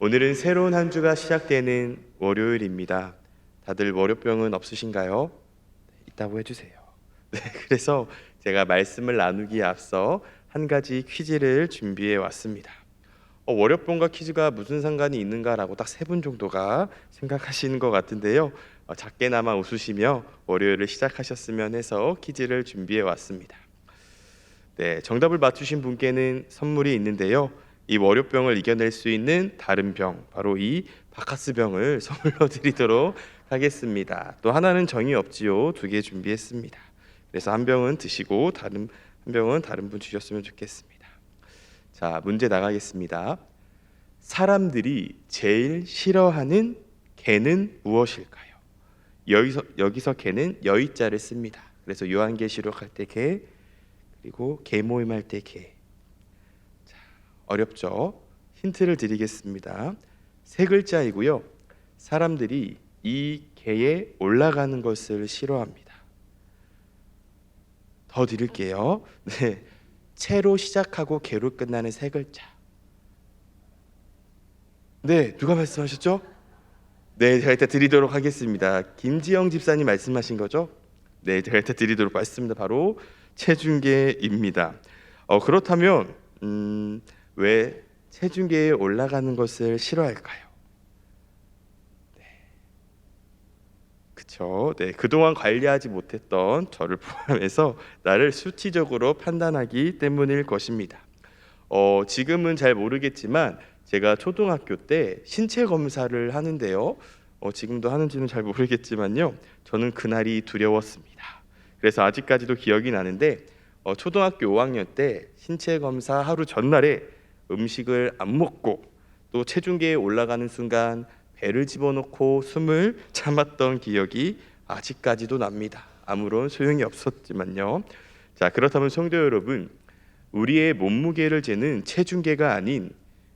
오늘은 새로운 한 주가 시작되는 월요일입니다. 다들 월요병은 없으신가요? 있다고 해주세요. 네, 그래서 제가 말씀을 나누기에 앞서 한 가지 퀴즈를 준비해 왔습니다. 월요병과 퀴즈가 무슨 상관이 있는가라고 딱 세 분 정도가 생각하시는 것 같은데요. 작게나마 웃으시며 월요일을 시작하셨으면 해서 퀴즈를 준비해 왔습니다. 네, 정답을 맞추신 분께는 선물이 있는데요. 이 월요병을 이겨낼 수 있는 다른 병, 바로 이 바카스 병을 선물로 드리도록 하겠습니다. 또 하나는 정이 없지요. 2개 준비했습니다. 그래서 한 병은 드시고 한 병은 다른 분 주셨으면 좋겠습니다. 자, 문제 나가겠습니다. 사람들이 제일 싫어하는 개는 무엇일까요? 여기서 개는 여의자를 씁니다. 그래서 요한계시록 할 때 개, 그리고 개모임 할 때 개. 자, 어렵죠? 힌트를 드리겠습니다. 세 글자이고요. 사람들이 이 개에 올라가는 것을 싫어합니다. 더 드릴게요. 네, 채로 시작하고 개로 끝나는 세 글자. 네, 누가 말씀하셨죠? 네, 제가 일단 드리도록 하겠습니다. 김지영 집사님 말씀하신 거죠? 네, 제가 일단 드리도록 하겠습니다. 바로 체중계입니다. 그렇다면 왜 체중계에 올라가는 것을 싫어할까요? 네, 그렇죠. 네, 그동안 관리하지 못했던 저를 포함해서 나를 수치적으로 판단하기 때문일 것입니다. 지금은 잘 모르겠지만 제가 초등학교 때 신체 검사를 하는데요. 지금도 하는지는 잘 모르겠지만요. 저는 그날이 두려웠습니다. 그래서 아직까지도 기억이 나는데 초등학교 5학년 때 신체 검사 하루 전날에 음식을 안 먹고 또 체중계에 올라가는 순간 배를 집어넣고 숨을 참았던 기억이 아직까지도 납니다. 아무런 소용이 없었지만요. 자, 그렇다면 성도 여러분, 우리의 몸무게를 재는 체중계가 아닌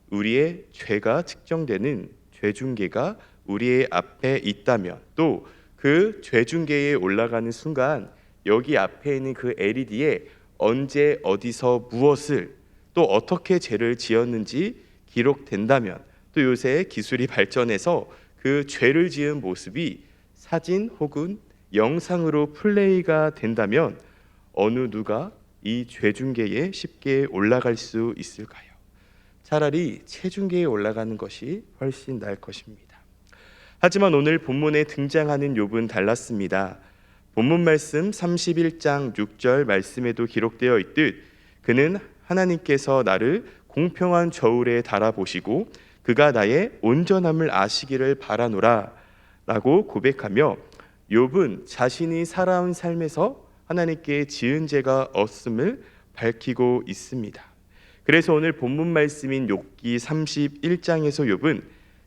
우리의 죄가 측정되는 죄중계가 우리의 앞에 있다면, 또 그 죄중계에 올라가는 순간 여기 앞에 있는 그 LED에 언제 어디서 무엇을 또 어떻게 죄를 지었는지 기록된다면, 또 요새 기술이 발전해서 그 죄를 지은 모습이 사진 혹은 영상으로 플레이가 된다면 어느 누가 이 죄중계에 쉽게 올라갈 수 있을까요? 차라리 체중계에 올라가는 것이 훨씬 나을 것입니다. 하지만 오늘 본문에 등장하는 욥은 달랐습니다. 본문 말씀 31장 6절 말씀에도 기록되어 있듯 그는 하나님께서 나를 공평한 저울에 달아보시고 그가 나의 온전함을 아시기를 바라노라 라고 고백하며 욥은 자신이 살아온 삶에서 하나님께 지은 죄가 없음을 밝히고 있습니다. 그래서 오늘 본문 말씀인 욥기 31장에서 욥은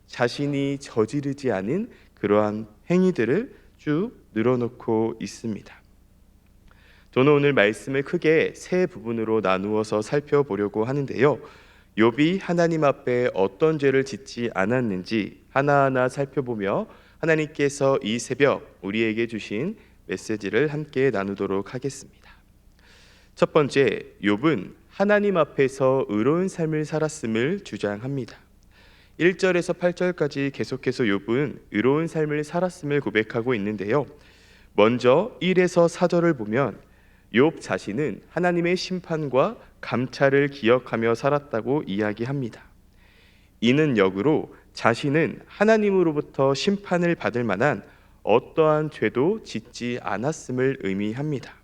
자신이 저지르지 않은 그러한 행위들을 쭉 늘어놓고 있습니다. 저는 오늘 말씀을 크게 세 부분으로 나누어서 살펴보려고 하는데요. 욥이 하나님 앞에 어떤 죄를 짓지 않았는지 하나하나 살펴보며 하나님께서 이 새벽 우리에게 주신 메시지를 함께 나누도록 하겠습니다. 첫 번째, 욥은 하나님 앞에서 의로운 삶을 살았음을 주장합니다. 1절에서 8절까지 계속해서 욥은 의로운 삶을 살았음을 고백하고 있는데요. 먼저 1에서 4절을 보면 욥 자신은 하나님의 심판과 감찰을 기억하며 살았다고 이야기합니다. 이는 역으로 자신은 하나님으로부터 심판을 받을 만한 어떠한 죄도 짓지 않았음을 의미합니다.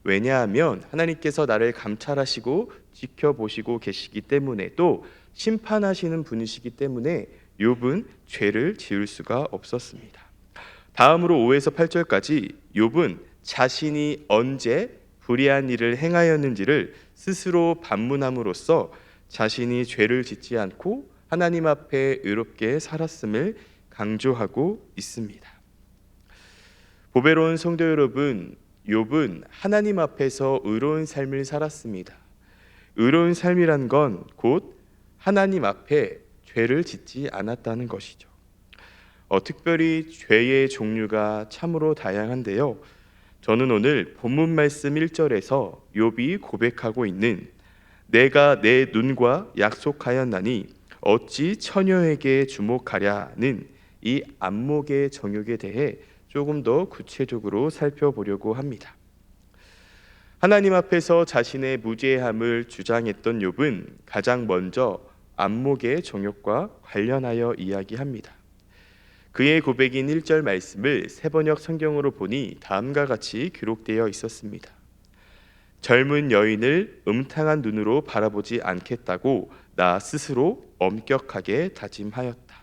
왜냐하면 하나님께서 나를 감찰하시고 지켜보시고 계시기 때문에 또 심판하시는 분이시기 때문에 욥은 죄를 지을 수가 없었습니다. 다음으로 5에서 8절까지 욥은 자신이 언제 불의한 일을 행하였는지를 스스로 반문함으로써 자신이 죄를 짓지 않고 하나님 앞에 의롭게 살았음을 강조하고 있습니다. 보배로운 성도 여러분, 욥은 하나님 앞에서 의로운 삶을 살았습니다. 의로운 삶이란 건 곧 하나님 앞에 죄를 짓지 않았다는 것이죠. 특별히 죄의 종류가 참으로 다양한데요. 저는 오늘 본문 말씀 1절에서 욥이 고백하고 있는 내가 내 눈과 약속하였나니 어찌 처녀에게 주목하랴는 이 안목의 정욕에 대해 조금 더 구체적으로 살펴보려고 합니다. 하나님 앞에서 자신의 무죄함을 주장했던 욥은 가장 먼저 안목의 정욕과 관련하여 이야기합니다. 그의 고백인 1절 말씀을 새번역 성경으로 보니 다음과 같이 기록되어 있었습니다. 젊은 여인을 음탕한 눈으로 바라보지 않겠다고 나 스스로 엄격하게 다짐하였다.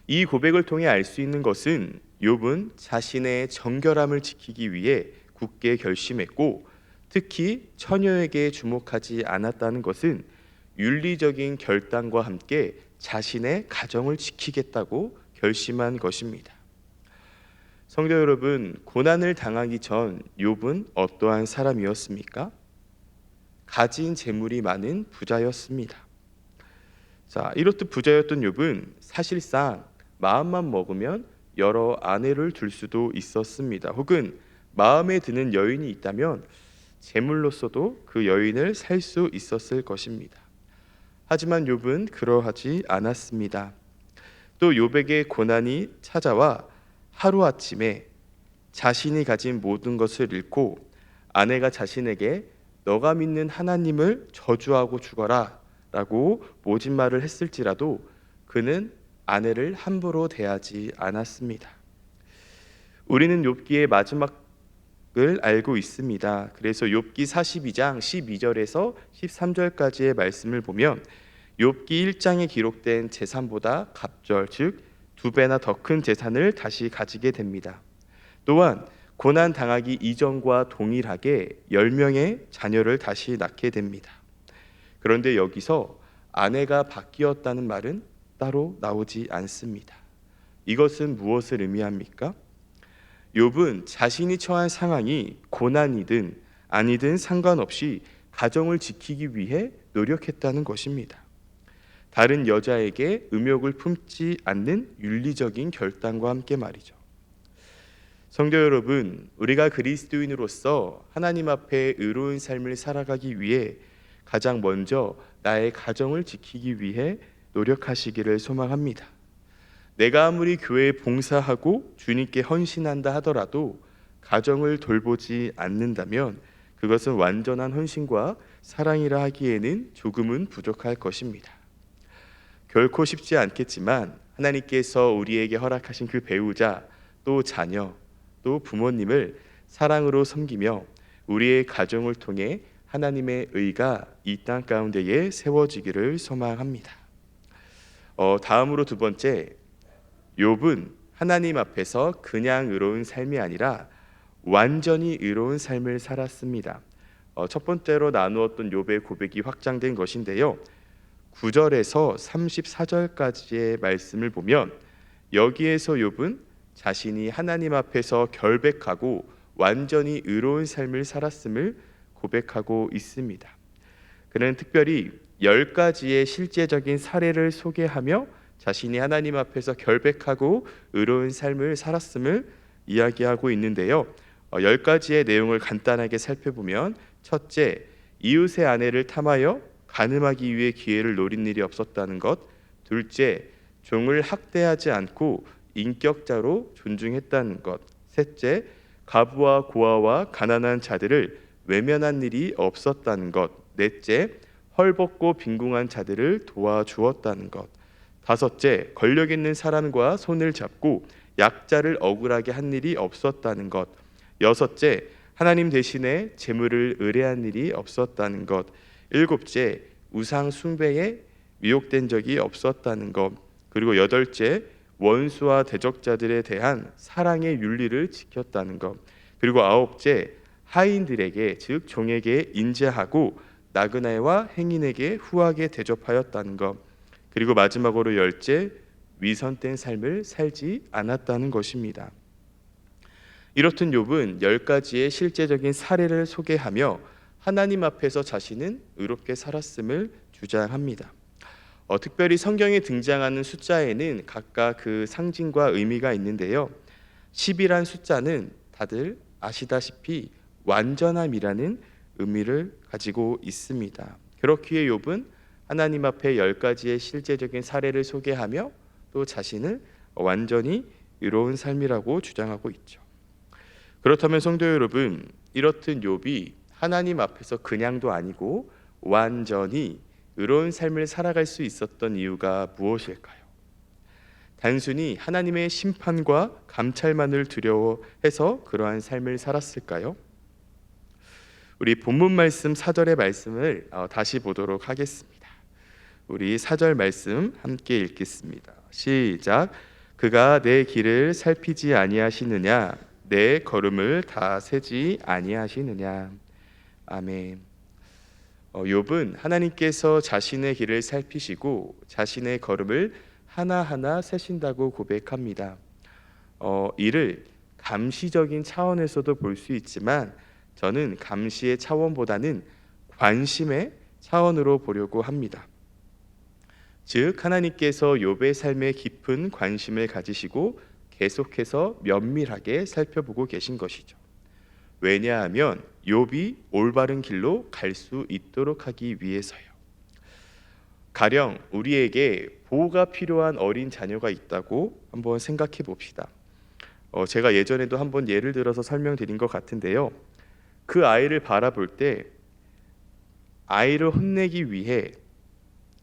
이 고백을 통해 알 수 있는 것은 욥은 자신의 정결함을 지키기 위해 굳게 결심했고, 특히 처녀에게 주목하지 않았다는 것은 윤리적인 결단과 함께 자신의 가정을 지키겠다고 결심한 것입니다. 성도 여러분, 고난을 당하기 전 욥은 어떠한 사람이었습니까? 가진 재물이 많은 부자였습니다. 자, 이렇듯 부자였던 욥은 사실상 마음만 먹으면 여러 아내를 둘 수도 있었습니다. 혹은 마음에 드는 여인이 있다면 재물로서도 그 여인을 살 수 있었을 것입니다. 하지만 욥은 그러하지 않았습니다. 또 욥에게 고난이 찾아와 하루아침에 자신이 가진 모든 것을 잃고 아내가 자신에게 너가 믿는 하나님을 저주하고 죽어라 라고 모진 말을 했을지라도 그는 아내를 함부로 대하지 않았습니다. 우리는 욥기의 마지막을 알고 있습니다. 그래서 욥기 42장 12절에서 13절까지의 말씀을 보면 욥기 1장에 기록된 재산보다 갑절, 즉 2배나 더 큰 재산을 다시 가지게 됩니다. 또한 고난 당하기 이전과 동일하게 10명의 자녀를 다시 낳게 됩니다. 그런데 여기서 아내가 바뀌었다는 말은 따로 나오지 않습니다. 이것은 무엇을 의미합니까? 욥은 자신이 처한 상황이 고난이든 아니든 상관없이 가정을 지키기 위해 노력했다는 것입니다. 다른 여자에게 음욕을 품지 않는 윤리적인 결단과 함께 말이죠. 성도 여러분, 우리가 그리스도인으로서 하나님 앞에 의로운 삶을 살아가기 위해 가장 먼저 나의 가정을 지키기 위해 노력하시기를 소망합니다. 내가 아무리 교회에 봉사하고 주님께 헌신한다 하더라도 가정을 돌보지 않는다면 그것은 완전한 헌신과 사랑이라 하기에는 조금은 부족할 것입니다. 결코 쉽지 않겠지만 하나님께서 우리에게 허락하신 그 배우자, 또 자녀, 또 부모님을 사랑으로 섬기며 우리의 가정을 통해 하나님의 의가 이 땅 가운데에 세워지기를 소망합니다. 다음으로 두 번째, 욥은 하나님 앞에서 그냥 의로운 삶이 아니라 완전히 의로운 삶을 살았습니다. 첫 번째로 나누었던 욥의 고백이 확장된 것인데요. 9절에서 34절까지의 말씀을 보면 여기에서 욥은 자신이 하나님 앞에서 결백하고 완전히 의로운 삶을 살았음을 고백하고 있습니다. 그는 특별히 10가지의 실제적인 사례를 소개하며 자신이 하나님 앞에서 결백하고 의로운 삶을 살았음을 이야기하고 있는데요. 10가지의 내용을 간단하게 살펴보면 첫째, 이웃의 아내를 탐하여 간음하기 위해 기회를 노린 일이 없었다는 것. 둘째, 종을 학대하지 않고 인격자로 존중했다는 것. 셋째, 과부와 고아와 가난한 자들을 외면한 일이 없었다는 것. 넷째, 헐벗고 빈궁한 자들을 도와주었다는 것. 다섯째, 권력 있는 사람과 손을 잡고 약자를 억울하게 한 일이 없었다는 것. 여섯째, 하나님 대신에 재물을 의뢰한 일이 없었다는 것. 일곱째, 우상 숭배에 미혹된 적이 없었다는 것. 그리고 여덟째, 원수와 대적자들에 대한 사랑의 윤리를 지켰다는 것. 그리고 아홉째, 하인들에게 즉 종에게 인자하고 나그네와 행인에게 후하게 대접하였다는 것. 그리고 마지막으로 열째, 위선된 삶을 살지 않았다는 것입니다. 이렇듯 욥은 10가지의 실제적인 사례를 소개하며 하나님 앞에서 자신은 의롭게 살았음을 주장합니다. 특별히 성경에 등장하는 숫자에는 각각 그 상징과 의미가 있는데요. 10이란 숫자는 다들 아시다시피 완전함이라는 의미를 가지고 있습니다. 그렇기에 욥은 하나님 앞에 10가지의 실제적인 사례를 소개하며 또 자신을 완전히 의로운 삶이라고 주장하고 있죠. 그렇다면 성도 여러분, 이렇듯 욥이 하나님 앞에서 그냥도 아니고 완전히 의로운 삶을 살아갈 수 있었던 이유가 무엇일까요? 단순히 하나님의 심판과 감찰만을 두려워해서 그러한 삶을 살았을까요? 우리 본문 말씀 4절의 말씀을 다시 보도록 하겠습니다. 우리 4절 말씀 함께 읽겠습니다. 시작. 그가 내 길을 살피지 아니하시느냐, 내 걸음을 다 세지 아니하시느냐. 아멘. 욥은 하나님께서 자신의 길을 살피시고 자신의 걸음을 하나하나 세신다고 고백합니다. 이를 감시적인 차원에서도 볼 수 있지만 저는 감시의 차원보다는 관심의 차원으로 보려고 합니다. 즉 하나님께서 욥의 삶에 깊은 관심을 가지시고 계속해서 면밀하게 살펴보고 계신 것이죠. 왜냐하면 욥이 올바른 길로 갈 수 있도록 하기 위해서요. 가령 우리에게 보호가 필요한 어린 자녀가 있다고 한번 생각해 봅시다. 제가 예전에도 한번 예를 들어서 설명드린 것 같은데요. 그 아이를 바라볼 때 아이를 혼내기 위해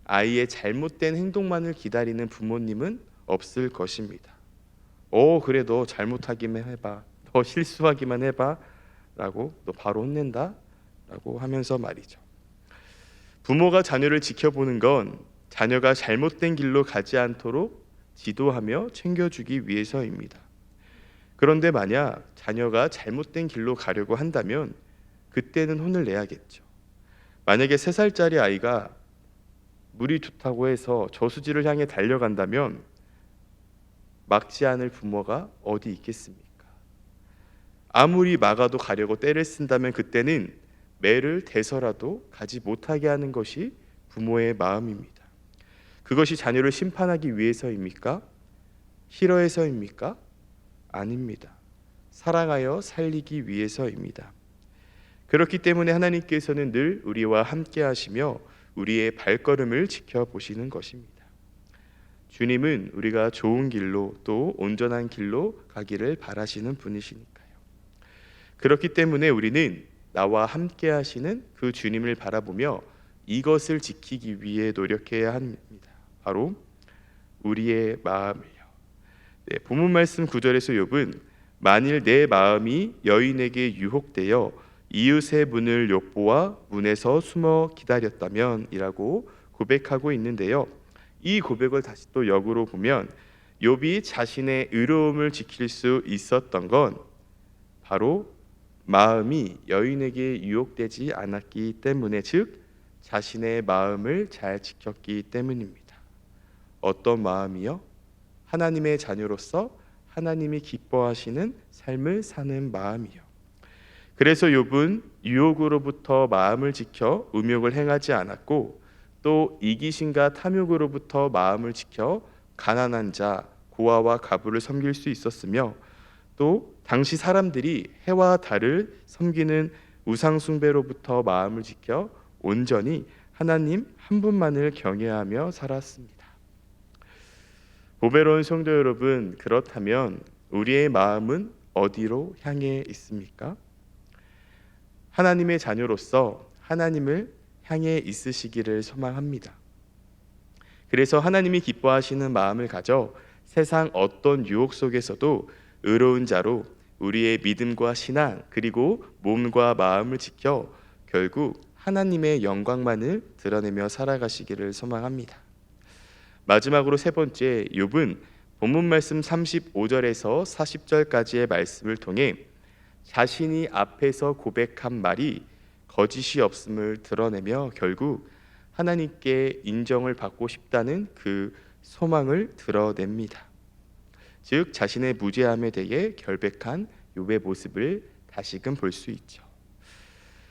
아이의 잘못된 행동만을 기다리는 부모님은 없을 것입니다. 그래 너 잘못하기만 해봐, 너 실수하기만 해봐 라고, 너 바로 혼낸다 라고 하면서 말이죠. 부모가 자녀를 지켜보는 건 자녀가 잘못된 길로 가지 않도록 지도하며 챙겨주기 위해서입니다. 그런데 만약 자녀가 잘못된 길로 가려고 한다면 그때는 혼을 내야겠죠. 만약에 3살짜리 아이가 물이 좋다고 해서 저수지를 향해 달려간다면 막지 않을 부모가 어디 있겠습니까? 아무리 막아도 가려고 떼를 쓴다면 그때는 매를 대서라도 가지 못하게 하는 것이 부모의 마음입니다. 그것이 자녀를 심판하기 위해서입니까? 싫어해서입니까? 아닙니다. 사랑하여 살리기 위해서입니다. 그렇기 때문에 하나님께서는 늘 우리와 함께 하시며 우리의 발걸음을 지켜보시는 것입니다. 주님은 우리가 좋은 길로 또 온전한 길로 가기를 바라시는 분이시니까요. 그렇기 때문에 우리는 나와 함께 하시는 그 주님을 바라보며 이것을 지키기 위해 노력해야 합니다. 바로 우리의 마음을요. 본문 말씀 9절에서 욥은 만일 내 마음이 여인에게 유혹되어 이웃의 문을 엿보아 문에서 숨어 기다렸다면 이라고 고백하고 있는데요. 이 고백을 다시 또 역으로 보면 욥이 자신의 의로움을 지킬 수 있었던 건 바로 마음이 여인에게 유혹되지 않았기 때문에, 즉 자신의 마음을 잘 지켰기 때문입니다. 어떤 마음이요? 하나님의 자녀로서 하나님이 기뻐하시는 삶을 사는 마음이요. 그래서 욥은 유혹으로부터 마음을 지켜 음욕을 행하지 않았고, 또 이기심과 탐욕으로부터 마음을 지켜 가난한 자, 고아와 가부를 섬길 수 있었으며, 또 당시 사람들이 해와 달을 섬기는 우상 숭배로부터 마음을 지켜 온전히 하나님 한 분만을 경외하며 살았습니다. 보배로운 성도 여러분, 그렇다면 우리의 마음은 어디로 향해 있습니까? 하나님의 자녀로서 하나님을 향해 있으시기를 소망합니다. 그래서 하나님이 기뻐하시는 마음을 가져 세상 어떤 유혹 속에서도 의로운 자로 우리의 믿음과 신앙 그리고 몸과 마음을 지켜 결국 하나님의 영광만을 드러내며 살아가시기를 소망합니다. 마지막으로 세 번째, 욥은 본문 말씀 35절에서 40절까지의 말씀을 통해 자신이 앞에서 고백한 말이 거짓이 없음을 드러내며 결국 하나님께 인정을 받고 싶다는 그 소망을 드러냅니다. 즉 자신의 무죄함에 대해 결백한 욥의 모습을 다시금 볼 수 있죠.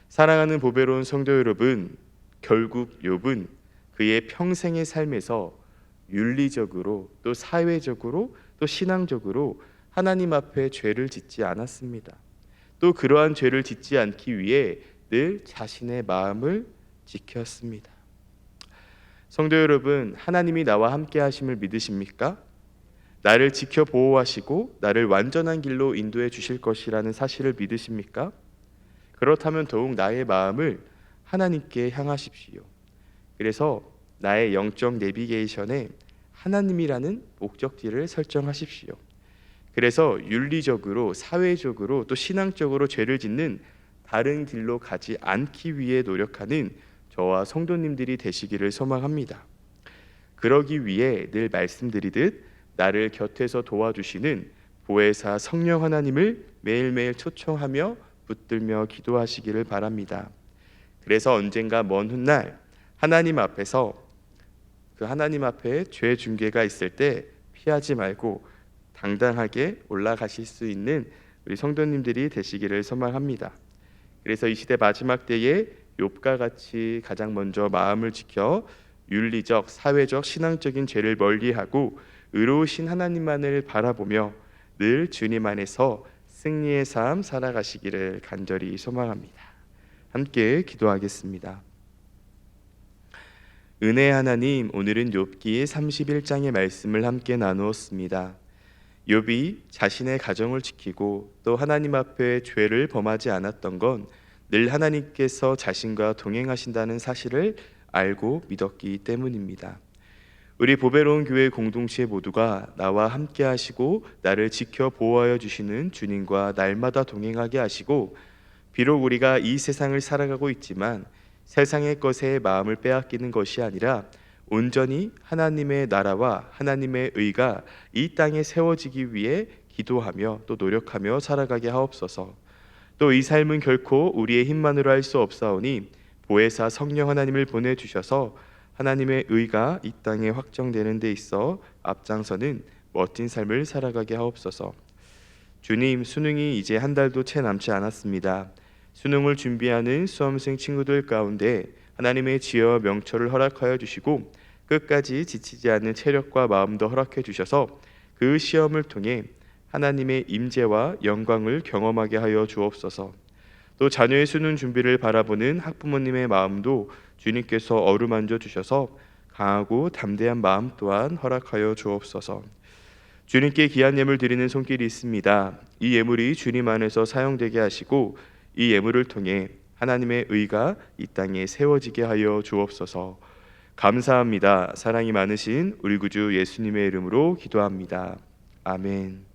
사랑하는 보배로운 성도 여러분, 결국 욥은 그의 평생의 삶에서 윤리적으로 또 사회적으로 또 신앙적으로 하나님 앞에 죄를 짓지 않았습니다. 또 그러한 죄를 짓지 않기 위해 늘 자신의 마음을 지켰습니다. 성도 여러분, 하나님이 나와 함께 하심을 믿으십니까? 나를 지켜 보호하시고 나를 완전한 길로 인도해 주실 것이라는 사실을 믿으십니까? 그렇다면 더욱 나의 마음을 하나님께 향하십시오. 그래서 나의 영적 내비게이션에 하나님이라는 목적지를 설정하십시오. 그래서 윤리적으로, 사회적으로, 또 신앙적으로 죄를 짓는 다른 길로 가지 않기 위해 노력하는 저와 성도님들이 되시기를 소망합니다. 그러기 위해 늘 말씀드리듯 나를 곁에서 도와주시는 보혜사 성령 하나님을 매일매일 초청하며 붙들며 기도하시기를 바랍니다. 그래서 언젠가 먼 훗날 하나님 앞에서 그 하나님 앞에 죄 중개가 있을 때 피하지 말고 당당하게 올라가실 수 있는 우리 성도님들이 되시기를 소망합니다. 그래서 이 시대 마지막 때에 욥과 같이 가장 먼저 마음을 지켜 윤리적, 사회적, 신앙적인 죄를 멀리하고 의로우신 하나님만을 바라보며 늘 주님 안에서 승리의 삶 살아가시기를 간절히 소망합니다. 함께 기도하겠습니다. 은혜 하나님, 오늘은 욥기 31장의 말씀을 함께 나누었습니다. 욥이 자신의 가정을 지키고 또 하나님 앞에 죄를 범하지 않았던 건 늘 하나님께서 자신과 동행하신다는 사실을 알고 믿었기 때문입니다. 우리 보배로운 교회 공동체 모두가 나와 함께 하시고 나를 지켜 보호하여 주시는 주님과 날마다 동행하게 하시고, 비록 우리가 이 세상을 살아가고 있지만 세상의 것에 마음을 빼앗기는 것이 아니라 온전히 하나님의 나라와 하나님의 의가 이 땅에 세워지기 위해 기도하며 또 노력하며 살아가게 하옵소서. 또 이 삶은 결코 우리의 힘만으로 할 수 없사오니 보혜사 성령 하나님을 보내주셔서 하나님의 의가 이 땅에 확정되는 데 있어 앞장서는 멋진 삶을 살아가게 하옵소서. 주님, 수능이 이제 한 달도 채 남지 않았습니다. 수능을 준비하는 수험생 친구들 가운데 하나님의 지혜와 명철을 허락하여 주시고 끝까지 지치지 않는 체력과 마음도 허락해 주셔서 그 시험을 통해 하나님의 임재와 영광을 경험하게 하여 주옵소서. 또 자녀의 수능 준비를 바라보는 학부모님의 마음도 주님께서 어루만져 주셔서 강하고 담대한 마음 또한 허락하여 주옵소서. 주님께 귀한 예물 드리는 손길이 있습니다. 이 예물이 주님 안에서 사용되게 하시고 이 예물을 통해 하나님의 의가 이 땅에 세워지게 하여 주옵소서. 감사합니다. 사랑이 많으신 우리 구주 예수님의 이름으로 기도합니다. 아멘.